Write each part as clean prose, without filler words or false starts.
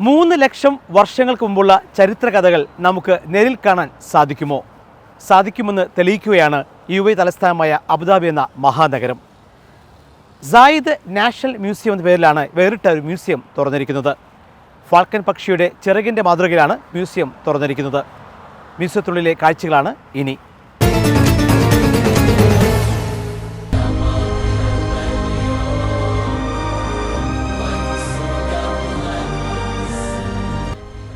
3 ലക്ഷം വർഷങ്ങൾക്ക് മുമ്പുള്ള ചരിത്രകഥകൾ നമുക്ക് നേരിൽ കാണാൻ സാധിക്കുമോ? സാധിക്കുമെന്ന് തെളിയിക്കുകയാണ് UAE തലസ്ഥാനമായ അബുദാബി എന്ന മഹാനഗരം. സായിദ് നാഷണൽ മ്യൂസിയം എന്ന പേരിലാണ് വേറിട്ട ഒരു മ്യൂസിയം തുറന്നിരിക്കുന്നത്. ഫാൽക്കൺ പക്ഷിയുടെ ചിറകിൻ്റെ മാതൃകയിലാണ് മ്യൂസിയം തുറന്നിരിക്കുന്നത്. മ്യൂസിയത്തിനുള്ളിലെ കാഴ്ചകളാണ് ഇനി.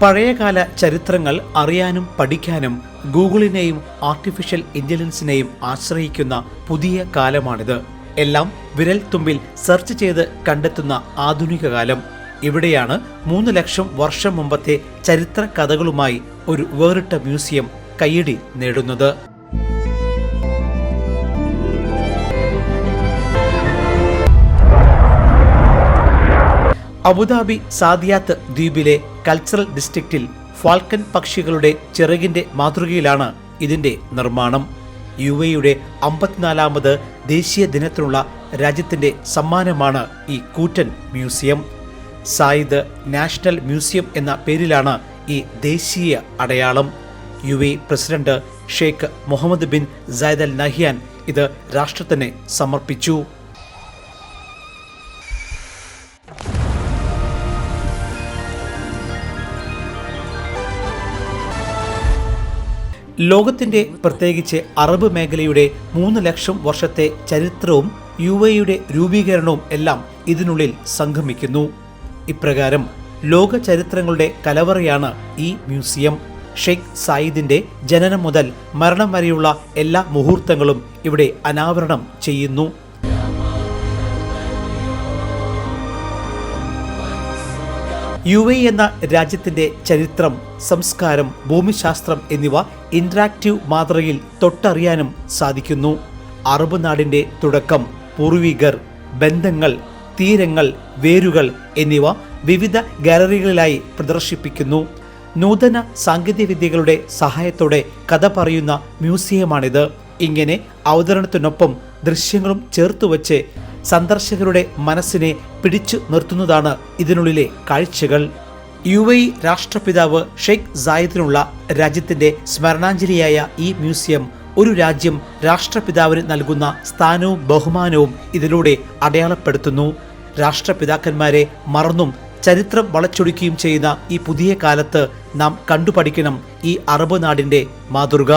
പഴയകാല ചരിത്രങ്ങൾ അറിയാനും പഠിക്കാനും ഗൂഗിളിനെയും ആർട്ടിഫിഷ്യൽ ഇൻ്റലിജൻസിനെയും ആശ്രയിക്കുന്ന പുതിയ കാലമാണിത്. എല്ലാം വിരൽ തുമ്പിൽ സെർച്ച് ചെയ്ത് കണ്ടെത്തുന്ന ആധുനിക കാലം. ഇവിടെയാണ് 3 ലക്ഷം വർഷം മുമ്പത്തെ ചരിത്ര കഥകളുമായി ഒരു വേറിട്ട മ്യൂസിയം കയ്യടി നേടുന്നത്. അബുദാബി സാദിയാത്ത് ദ്വീപിലെ കൾച്ചറൽ ഡിസ്ട്രിക്റ്റിൽ ഫാൽക്കൺ പക്ഷികളുടെ ചിറകിന്റെ മാതൃകയിലാണ് ഇതിന്റെ നിർമ്മാണം. UAEയുടെ 54ാമത് ദേശീയ ദിനത്തിനുള്ള രാജ്യത്തിന്റെ സമ്മാനമാണ് ഈ കൂറ്റൻ മ്യൂസിയം. സായിദ് നാഷണൽ മ്യൂസിയം എന്ന പേരിലാണ് ഈ ദേശീയ അടയാളം. UAE president Sheikh Mohamed bin Zayed Al Nahyan ഇത് രാഷ്ട്രത്തിന് സമർപ്പിച്ചു. ലോകത്തിന്റെ പ്രത്യേകിച്ച് അറബ് മേഖലയുടെ 3 ലക്ഷം വർഷത്തെ ചരിത്രവും UAEയുടെ രൂപീകരണവും എല്ലാം ഇതിനുള്ളിൽ സംഗമിക്കുന്നു. ഇപ്രകാരം ലോക ചരിത്രങ്ങളുടെ കലവറയാണ് ഈ മ്യൂസിയം. ഷെയ്ഖ് സായിദിന്റെ ജനനം മുതൽ മരണം വരെയുള്ള എല്ലാ മുഹൂർത്തങ്ങളും ഇവിടെ അനാവരണം ചെയ്യുന്നു. UAE എന്ന രാജ്യത്തിന്റെ ചരിത്രം, സംസ്കാരം, ഭൂമിശാസ്ത്രം എന്നിവ ഇന്ററാക്റ്റീവ് മാതൃകയിൽ തൊട്ടറിയാനും സാധിക്കുന്നു. അറബ് നാടിന്റെ തുടക്കം, പൂർവികർ, ബന്ധങ്ങൾ, തീരങ്ങൾ, വേരുകൾ എന്നിവ വിവിധ ഗാലറികളിലായി പ്രദർശിപ്പിക്കുന്നു. നൂതന സാങ്കേതികവിദ്യകളുടെ സഹായത്തോടെ കഥ പറയുന്ന മ്യൂസിയമാണിത്. ഇങ്ങനെ അവതരണത്തിനൊപ്പം ദൃശ്യങ്ങളും ചേർത്തുവച്ച് സന്ദർശകരുടെ മനസ്സിനെ പിടിച്ചു നിർത്തുന്നതാണ് ഇതിനുള്ളിലെ കാഴ്ചകൾ. UAE രാഷ്ട്രപിതാവ് ഷെയ്ഖ് സായിദിനുള്ള രാജ്യത്തിന്റെ സ്മരണാഞ്ജലിയായ ഈ മ്യൂസിയം ഒരു രാജ്യം രാഷ്ട്രപിതാവിന് നൽകുന്ന സ്ഥാനവും ബഹുമാനവും ഇതിലൂടെ അടയാളപ്പെടുത്തുന്നു. രാഷ്ട്രപിതാക്കന്മാരെ മറന്നും ചരിത്രം വളച്ചൊടിക്കുകയും ചെയ്യുന്ന ഈ പുതിയ കാലത്ത് നാം കണ്ടുപഠിക്കണം ഈ അറബ് നാടിന്റെ മാതൃക.